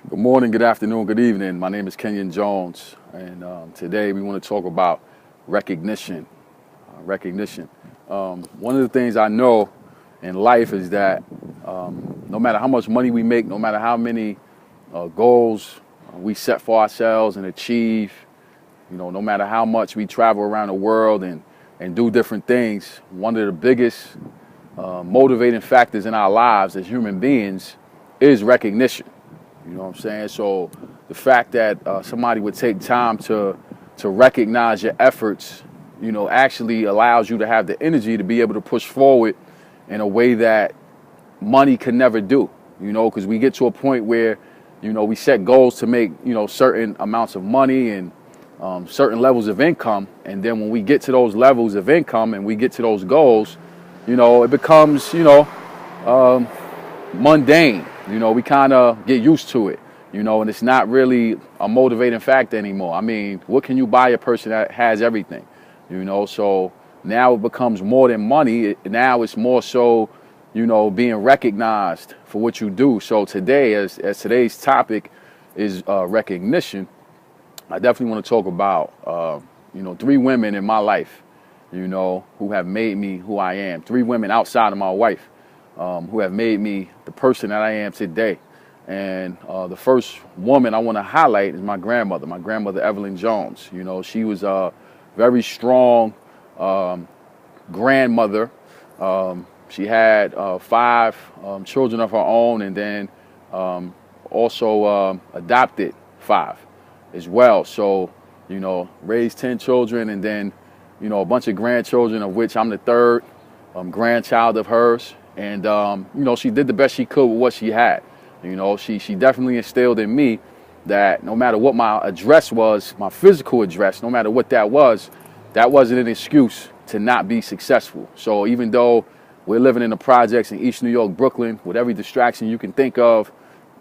Good morning, good afternoon, good evening. My name is Kenyon Jones, and today we want to talk about recognition. Recognition. One of the things I know in life is that no matter how much money we make, no matter how many goals we set for ourselves and achieve, no matter how much we travel around the world and do different things, one of the biggest motivating factors in our lives as human beings is recognition. You know what I'm saying? So the fact that somebody would take time to recognize your efforts, actually allows you to have the energy to be able to push forward in a way that money could never do. Because we get to a point where, we set goals to make, certain amounts of money and certain levels of income. And then when we get to those levels of income and we get to those goals, it becomes, mundane. We kind of get used to it, and it's not really a motivating factor anymore. I mean, what can you buy a person that has everything, So now it becomes more than money. Now it's more so, being recognized for what you do. So today, as today's topic is recognition, I definitely want to talk about, three women in my life, who have made me who I am. Three women outside of my wife. Who have made me the person that I am today. And the first woman I want to highlight is my grandmother, Evelyn Jones. She was a very strong grandmother. She had five children of her own, and then also adopted five as well. So, raised 10 children, and then, a bunch of grandchildren, of which I'm the third grandchild of hers. And, she did the best she could with what she had. She definitely instilled in me that no matter what my address was, my physical address, no matter what that wasn't an excuse to not be successful. So even though we're living in the projects in East New York, Brooklyn, with every distraction you can think of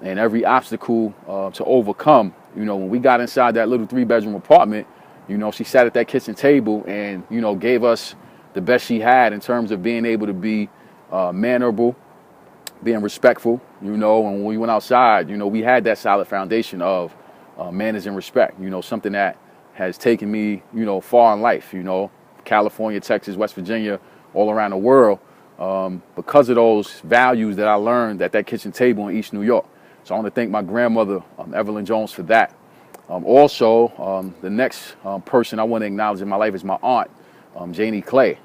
and every obstacle to overcome, when we got inside that little 3-bedroom apartment, she sat at that kitchen table and, gave us the best she had in terms of being able to be mannerable, being respectful, and when we went outside, we had that solid foundation of manners and respect, something that has taken me, far in life, California, Texas, West Virginia, all around the world, because of those values that I learned at that kitchen table in East New York. So I want to thank my grandmother, Evelyn Jones, for that. Also, the next person I want to acknowledge in my life is my aunt, Janie Clay.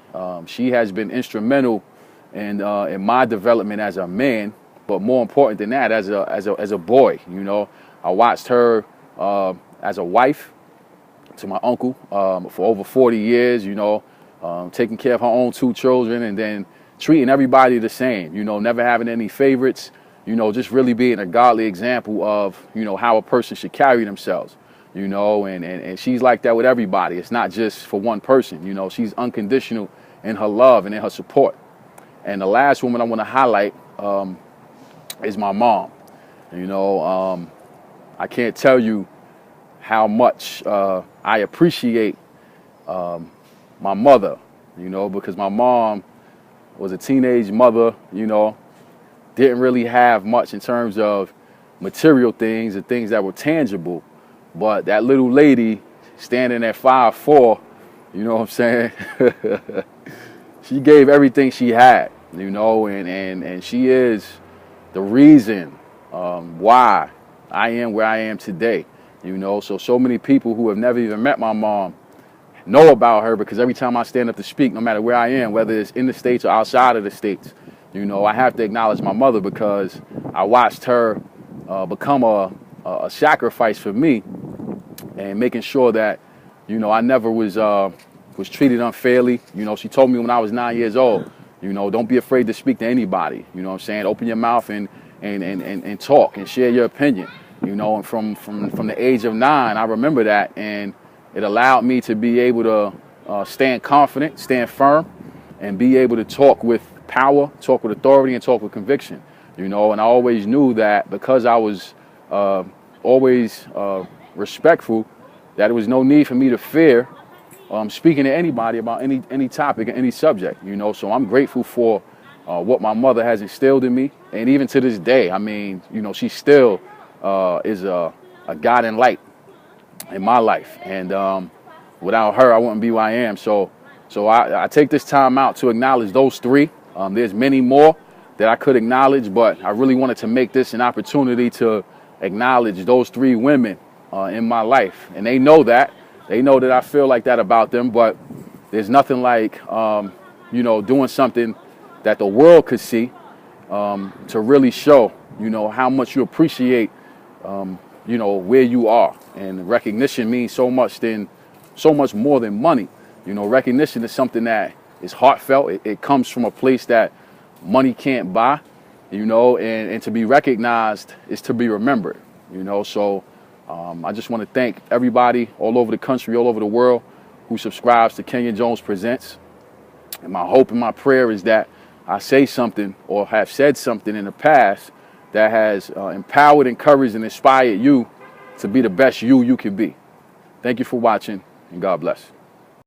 She has been instrumental in my development as a man, but more important than that, as a boy. I watched her as a wife to my uncle for over 40 years. Taking care of her own 2 children, and then treating everybody the same. Never having any favorites. Just really being a godly example of how a person should carry themselves. And she's like that with everybody. It's not just for one person. She's unconditional in her love and in her support. And the last woman I want to highlight is my mom. I can't tell you how much I appreciate my mother, because my mom was a teenage mother, didn't really have much in terms of material things and things that were tangible. But that little lady standing at 5'4", you know what I'm saying? She gave everything she had, and she is the reason why I am where I am today, So many people who have never even met my mom know about her, because every time I stand up to speak, no matter where I am, whether it's in the States or outside of the States, I have to acknowledge my mother, because I watched her become a sacrifice for me, and making sure that, I never was treated unfairly. She told me when I was 9 years old, don't be afraid to speak to anybody. Open your mouth and talk and share your opinion. And from the age of 9, I remember that, and it allowed me to be able to stand confident, stand firm, and be able to talk with power, talk with authority, and talk with conviction. And I always knew that because I was always respectful, that there was no need for me to fear speaking to anybody about any topic or any subject. So I'm grateful for what my mother has instilled in me, and even to this day, I mean, she's still is a guiding light in my life. And without her, I wouldn't be who I am. So I take this time out to acknowledge those three. There's many more that I could acknowledge, but I really wanted to make this an opportunity to acknowledge those three women in my life. And they know that. They know that I feel like that about them, but there's nothing like, doing something that the world could see to really show, how much you appreciate, where you are. And recognition means so much more than money. Recognition is something that is heartfelt. It comes from a place that money can't buy, and to be recognized is to be remembered, So I just want to thank everybody all over the country, all over the world who subscribes to Kenyon Jones Presents. And my hope and my prayer is that I say something or have said something in the past that has empowered, encouraged, and inspired you to be the best you can be. Thank you for watching, and God bless.